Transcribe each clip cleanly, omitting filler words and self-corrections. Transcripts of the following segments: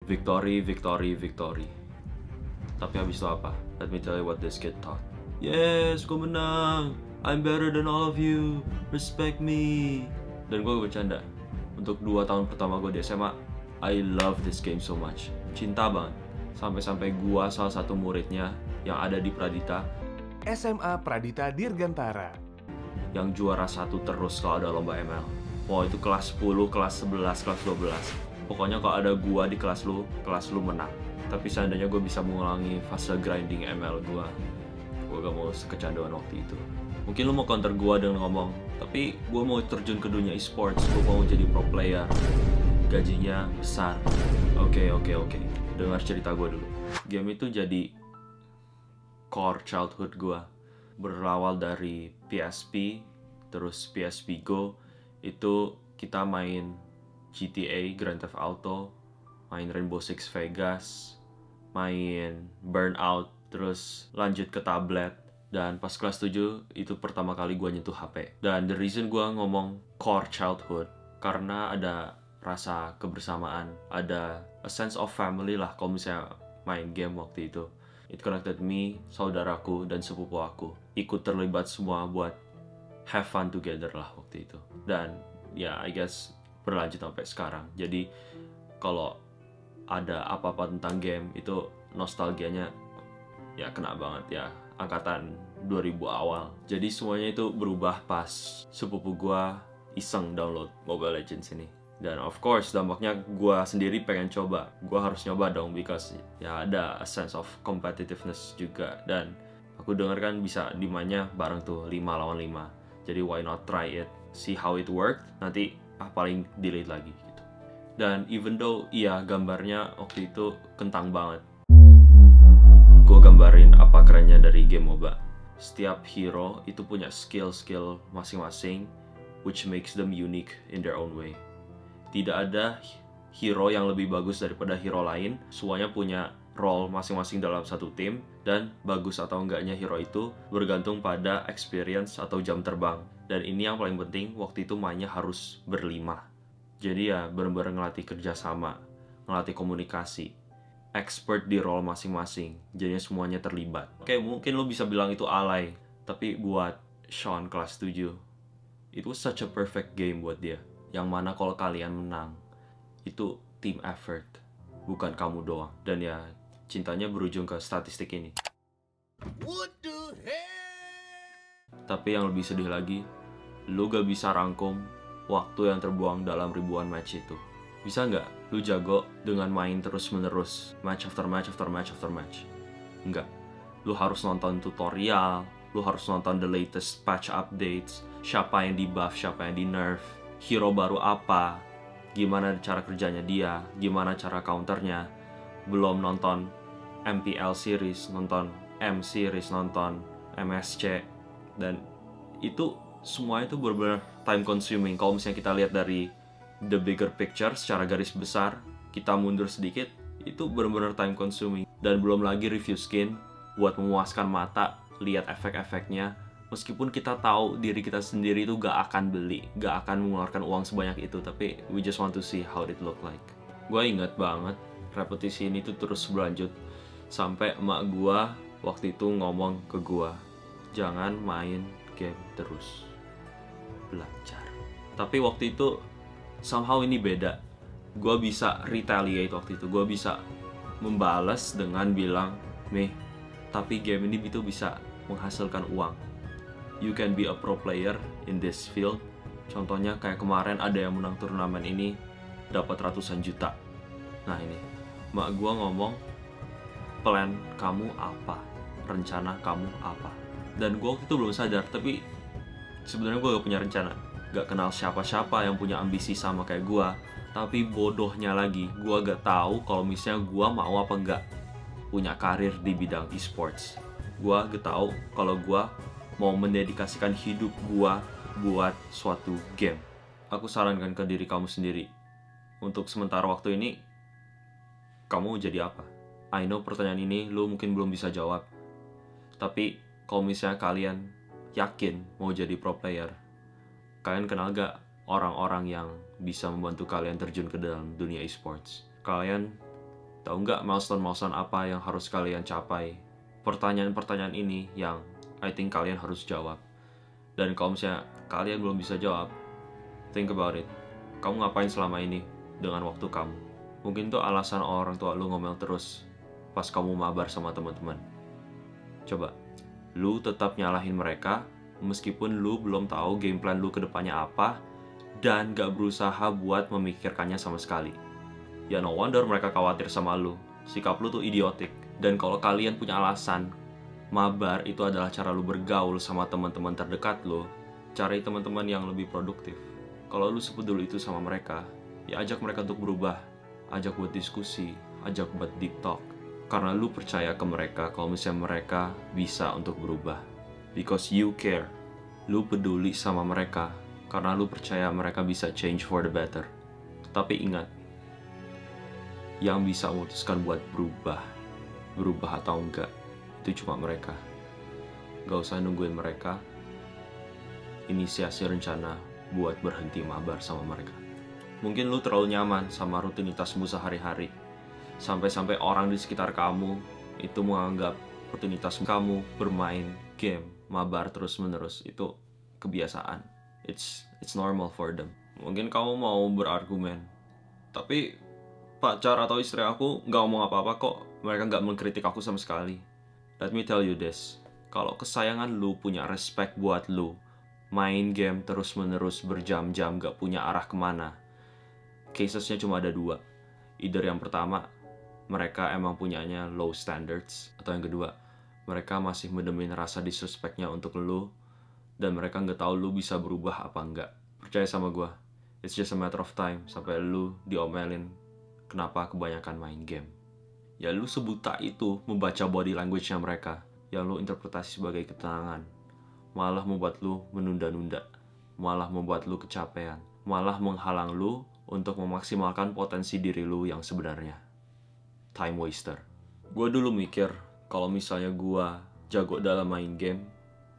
Victory, victory, victory. Tapi habis itu apa? Let me tell you what this kid thought. Yes, gue menang. I'm better than all of you. Respect me. Dan gue bercanda. Untuk 2 tahun pertama gue di SMA, I love this game so much. Cinta banget. Sampai-sampai gue salah satu muridnya yang ada di Pradita. SMA Pradita Dirgantara. Yang juara 1 terus kalau ada lomba ML. Mau itu kelas 10, kelas 11, kelas 12. Pokoknya kalau ada gue di kelas lu menang. Tapi seandainya gue bisa mengulangi fase grinding ML gue gak mau sekecandaan waktu itu. Mungkin lu mau counter gue dengan ngomong, tapi gue mau terjun ke dunia e-sports, gue mau jadi pro player, gajinya besar. Oke. Dengar cerita gue dulu. Game itu jadi core childhood gue. Berawal dari PSP, terus PSP Go, itu kita main GTA, Grand Theft Auto, main Rainbow Six Vegas, main Burnout, terus lanjut ke tablet. Dan pas kelas 7 itu pertama kali gue nyentuh HP. Dan the reason gue ngomong core childhood karena ada rasa kebersamaan, ada a sense of family lah kalau misalnya main game waktu itu. It connected me, saudaraku, dan sepupu aku ikut terlibat semua buat have fun together lah waktu itu. Dan ya I guess berlanjut sampai sekarang. Jadi kalau ada apa-apa tentang game itu nostalgianya ya kena banget ya, angkatan 2000 awal. Jadi semuanya itu berubah pas sepupu gua iseng download Mobile Legends ini. Dan of course dampaknya gua sendiri pengen coba. Gua harus nyoba dong because ya ada a sense of competitiveness juga. Dan aku dengar kan bisa dimainnya bareng tuh 5 lawan 5. Jadi why not try it, see how it worked, nanti paling delete lagi gitu. Dan even though iya gambarnya waktu itu kentang banget, gue gambarin apa kerennya dari game MOBA. Setiap hero itu punya skill-skill masing-masing which makes them unique in their own way. Tidak ada hero yang lebih bagus daripada hero lain. Semuanya punya role masing-masing dalam satu tim, dan bagus atau enggaknya hero itu bergantung pada experience atau jam terbang. Dan ini yang paling penting, waktu itu mainnya harus berlima. Jadi ya benar-benar ngelatih kerjasama, ngelatih komunikasi, expert di role masing-masing, jadinya semuanya terlibat. Oke, mungkin lo bisa bilang itu alay, tapi buat Sean kelas 7 it was such a perfect game buat dia. Yang mana kalau kalian menang itu team effort, bukan kamu doang. Dan ya cintanya berujung ke statistik ini. What the hell? Tapi yang lebih sedih lagi, lo gak bisa rangkum waktu yang terbuang dalam ribuan match itu. Bisa nggak lu jago dengan main terus-menerus, match after match after match after match? Enggak. Lu harus nonton tutorial, lu harus nonton the latest patch updates, siapa yang di buff, siapa yang di nerf, hero baru apa, gimana cara kerjanya dia, gimana cara counternya. Belum nonton MPL series, nonton M series, nonton MSC. Dan itu semua itu benar-benar time consuming. Kalau misalnya kita lihat dari the bigger picture secara garis besar, kita mundur sedikit, itu benar-benar time consuming. Dan belum lagi review skin buat memuaskan mata, lihat efek-efeknya. Meskipun kita tahu diri kita sendiri itu gak akan beli, gak akan mengeluarkan uang sebanyak itu, tapi we just want to see how it look like. Gue ingat banget repetisi ini tuh terus berlanjut sampai emak gue waktu itu ngomong ke gue, jangan main game terus, belajar. Tapi waktu itu somehow ini beda. Gue bisa retaliate waktu itu. Gue bisa membalas dengan bilang, Meh, tapi game ini itu bisa menghasilkan uang. You can be a pro player in this field. Contohnya kayak kemarin ada yang menang turnamen ini dapat ratusan juta. Nah ini, mak gue ngomong, plan kamu apa? Rencana kamu apa? Dan gue waktu itu belum sadar, tapi sebenarnya gue gak punya rencana. Gak kenal siapa-siapa yang punya ambisi sama kayak gue. Tapi bodohnya lagi, gue gak tahu kalau misalnya gue mau apa enggak punya karir di bidang e-sports. Gue gak tahu kalau gue mau mendedikasikan hidup gue buat suatu game. Aku sarankan ke diri kamu sendiri, untuk sementara waktu ini, kamu jadi apa? I know pertanyaan ini lu mungkin belum bisa jawab. Tapi kalau misalnya kalian yakin mau jadi pro player, kalian kenal gak orang-orang yang bisa membantu kalian terjun ke dalam dunia e-sports? Kalian Tahu nggak milestone-milestone apa yang harus kalian capai? Pertanyaan-pertanyaan ini yang I think kalian harus jawab. Dan kalau misalnya kalian belum bisa jawab, think about it. Kamu ngapain selama ini dengan waktu kamu? Mungkin tuh alasan orang tua lu ngomel terus pas kamu mabar sama teman-teman. Coba, lu tetap nyalahin mereka meskipun lu belum tahu game plan lu ke depannya apa dan gak berusaha buat memikirkannya sama sekali. Ya no wonder mereka khawatir sama lu. Sikap lu tuh idiotik. Dan kalau kalian punya alasan mabar itu adalah cara lu bergaul sama teman-teman terdekat lu, cari teman-teman yang lebih produktif. Kalau lu sepeduli itu sama mereka, ya ajak mereka untuk berubah. Ajak buat diskusi, ajak buat deep talk. Karena lu percaya ke mereka kalau misalnya mereka bisa untuk berubah. Because you care. Lu peduli sama mereka karena lu percaya mereka bisa change for the better. Tapi ingat, yang bisa memutuskan buat berubah atau enggak, itu cuma mereka. Gak usah nungguin mereka inisiasi rencana buat berhenti mabar sama mereka. Mungkin lu terlalu nyaman sama rutinitasmu sehari-hari, sampai-sampai orang di sekitar kamu itu menganggap rutinitas kamu bermain game, mabar terus-menerus itu kebiasaan. It's normal for them. Mungkin kamu mau berargumen, tapi pacar atau istri aku nggak ngomong apa-apa kok. Mereka nggak mengkritik aku sama sekali. Let me tell you this. Kalau kesayangan lu punya respect buat lu, main game terus-menerus berjam-jam nggak punya arah kemana, casesnya cuma ada dua. Either yang pertama, mereka emang punyanya low standards. Atau yang kedua, mereka masih mendemin rasa disrespectnya untuk lu, dan mereka nggak tahu lu bisa berubah apa enggak. Percaya sama gue, it's just a matter of time sampai lu diomelin kenapa kebanyakan main game. Ya lu sebuta itu membaca body language-nya mereka, yang lu interpretasi sebagai ketenangan, malah membuat lu menunda-nunda, malah membuat lu kecapean, malah menghalang lu untuk memaksimalkan potensi diri lu yang sebenarnya. Time waster. Gue dulu mikir, kalau misalnya gue jago dalam main game,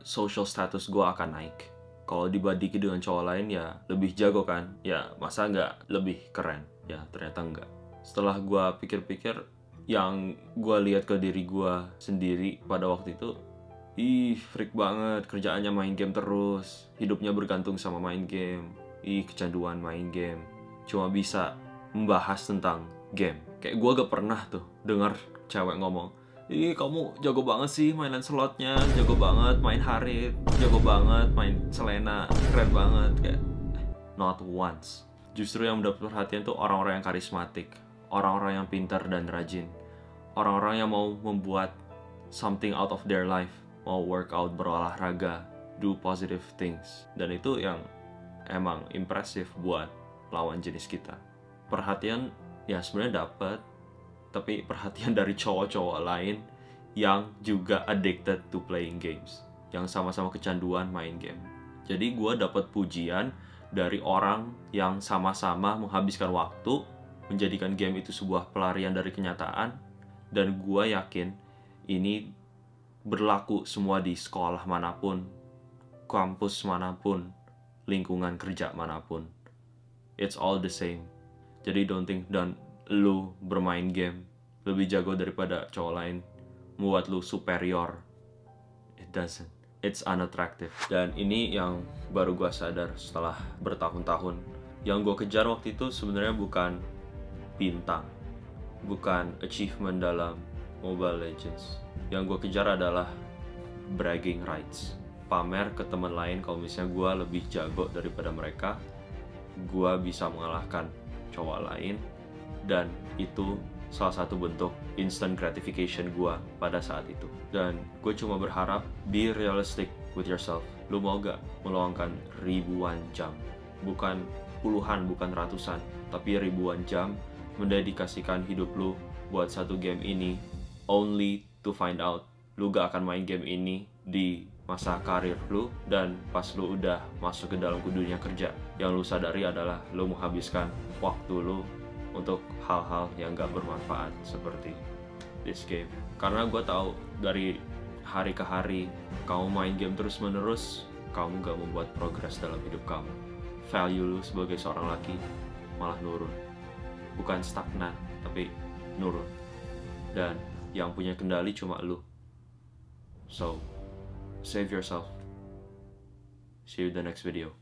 social status gue akan naik. Kalau dibandingin dengan cowok lain ya lebih jago kan? Ya masa nggak lebih keren? Ya ternyata enggak. Setelah gue pikir-pikir, yang gue lihat ke diri gue sendiri pada waktu itu, freak banget, kerjaannya main game terus, hidupnya bergantung sama main game, kecanduan main game, cuma bisa membahas tentang game. Kayak gue gak pernah tuh dengar cewek ngomong, kamu jago banget sih mainan slotnya, jago banget main Harit, jago banget main Selena, keren banget. Kayak not once. Justru yang mendapat perhatian tuh orang-orang yang karismatik, orang-orang yang pintar dan rajin, orang-orang yang mau membuat something out of their life, mau workout, berolahraga, do positive things. Dan itu yang emang impresif buat lawan jenis kita. Perhatian ya sebenarnya dapat, tapi perhatian dari cowok-cowok lain yang juga addicted to playing games, yang sama-sama kecanduan main game. Jadi gue dapat pujian dari orang yang sama-sama menghabiskan waktu menjadikan game itu sebuah pelarian dari kenyataan, dan gue yakin ini berlaku semua di sekolah manapun, kampus manapun, lingkungan kerja manapun. It's all the same. Jadi don't think dan lu bermain game lebih jago daripada cowok lain membuat lu superior. It doesn't. It's unattractive. Dan ini yang baru gue sadar setelah bertahun-tahun. Yang gue kejar waktu itu sebenarnya bukan bintang, bukan achievement dalam Mobile Legends. Yang gue kejar adalah bragging rights, pamer ke teman lain kalau misalnya gue lebih jago daripada mereka, gue bisa mengalahkan cowok lain, dan itu salah satu bentuk instant gratification gue pada saat itu. Dan gue cuma berharap, be realistic with yourself. Lu mau gak meluangkan ribuan jam, bukan puluhan, bukan ratusan, tapi ribuan jam, mendedikasikan hidup lu buat satu game ini, only to find out lu gak akan main game ini di masa karir lu, dan pas lu udah masuk ke dalam dunia kerja, yang lu sadari adalah lu menghabiskan waktu lu untuk hal-hal yang gak bermanfaat seperti this game. Karena gue tahu dari hari ke hari kamu main game terus-menerus, kamu gak membuat progres dalam hidup kamu. Value lu sebagai seorang laki malah nurun. Bukan stagnan, tapi nurun. Dan yang punya kendali cuma lu. So, save yourself. See you in the next video.